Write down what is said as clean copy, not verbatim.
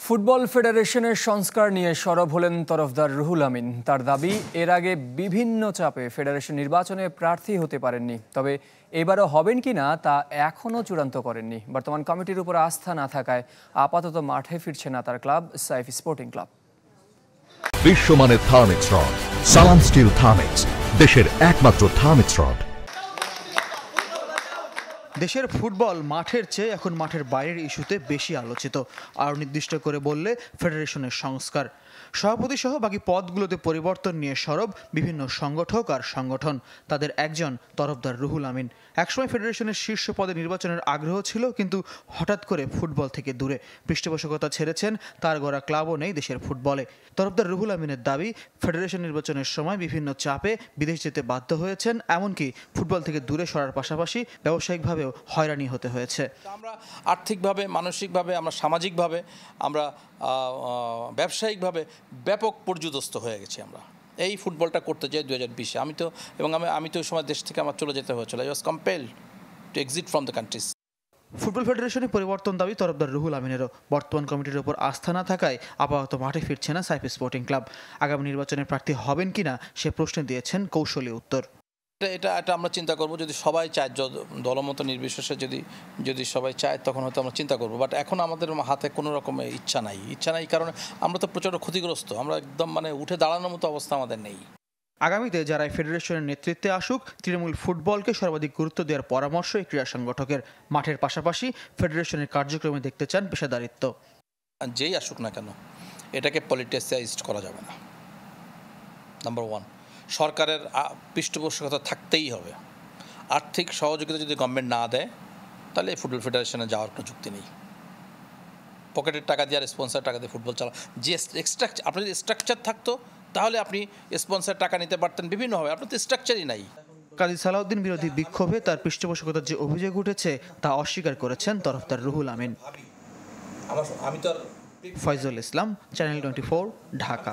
Football ফেডারেশনের সংস্কার নিয়ে সরব হলেন তরফদার রুহুল আমিন। তার দাবি, এর আগে বিভিন্ন চাপে ফেডারেশন নির্বাচনে প্রার্থী হতে পারেননি, তবে এবারও হবেন কিনা তা এখনও চূড়ান্ত করেননি। বর্তমান কমিটির উপর আস্থা না থাকায় আপাতত মাঠে ফিরছে না তার ক্লাব সাইফ স্পোর্টিং ক্লাব। বিশ্বমানের থার্মিক্স রড, সালাম স্টিল থার্মিক্স, দেশের একমাত্র থার্মিক্স রড। দেশের ফুটবল মাঠের চেয়ে এখন মাঠের বাইরের ইস্যুতে বেশি আলোচিত। আর নির্দিষ্ট করে বললে ফেডারেশনের সংস্কার। সভাপতি সহ বাকি পদগুলোতে পরিবর্তন নিয়ে সরব বিভিন্ন সংগঠক আর সংগঠন। তাদের একজন তরফদার রুহুল আমিন। একসময় ফেডারেশনের শীর্ষ পদে নির্বাচনের আগ্রহ ছিল, কিন্তু হঠাৎ করে ফুটবল থেকে দূরে পৃষ্ঠপোষকতা ছেড়েছেন। তার গড়া ক্লাবও নেই দেশের ফুটবলে। তরফদার রুহুল আমিনের দাবি, ফেডারেশন নির্বাচনের সময় বিভিন্ন চাপে বিদেশ যেতে বাধ্য হয়েছেন, এমনকি ফুটবল থেকে দূরে সরার পাশাপাশি ব্যবসায়িকভাবেও হয়রানি হতে হয়েছে। আমরা আর্থিকভাবে, মানসিকভাবে, আমরা সামাজিকভাবে, আমরা ব্যবসায়িকভাবে ব্যাপক পর্যুদস্ত হয়ে গেছি। আমরা এই ফুটবলটা করতে চাই 2020-এ। আমি তো ওই সময় দেশ থেকে আমার চলে যেতে হয়েছিল। I was compelled to exit from the countries. Football ফেডারেশনে পরিবর্তন দাবি তরফদার রুহুল আমিনেরও। বর্তমান কমিটির উপর আস্থা না থাকায় আপাতত মাঠে ফিরছে না সাইফ স্পোর্টিং ক্লাব। আগামী নির্বাচনে প্রার্থী হবেন কিনা সে প্রশ্নে দিয়েছেন কৌশলী উত্তর। এটা আমরা চিন্তা করব, যদি সবাই চায়, দলমত নির্বিশেষে যদি সবাই চায়, তখন হয়তো আমরা চিন্তা করব। বাট এখন আমাদের হাতে কোনো রকমের ইচ্ছা নাই, কারণ আমরা তো প্রচণ্ড ক্ষতিগ্রস্ত। আমরা একদম উঠে দাঁড়ানোর মতো অবস্থা আমাদের নেই। আগামীতে যারা ফেডারেশনের নেতৃত্বে আসুক, তৃণমূল ফুটবলকে সর্বাধিক গুরুত্ব দেওয়ার পরামর্শ এই ক্রীড়া সংগঠকের। মাঠের পাশাপাশি ফেডারেশনের কার্যক্রমে দেখতে চান পেশাদারিত্ব। যেই আসুক না কেন, এটাকে পলিটিসাইজড করা যাবে না। নাম্বার 1, সরকারের পৃষ্ঠপোষকতা থাকতেই হবে। আর্থিক সহযোগিতা যদি গভর্নমেন্ট না দেয়, তাহলে ফুটবল ফেডারেশনে যাওয়ার কোনো যুক্তি নেই। পকেটের টাকা দিয়ে আর স্পন্সর টাকা দিয়ে ফুটবল চালা, যে আপনার যদি স্ট্রাকচার থাকতো, তাহলে আপনি স্পন্সর টাকা নিতে পারতেন বিভিন্নভাবে। আপনার তো স্ট্রাকচারই নাই। কাজী সালাউদ্দিন বিরোধী বিক্ষোভে তার পৃষ্ঠপোষকতার যে অভিযোগ উঠেছে তা অস্বীকার করেছেন তরফদার রুহুল আমিন। ফয়জুল ইসলাম, চ্যানেল 24, ঢাকা।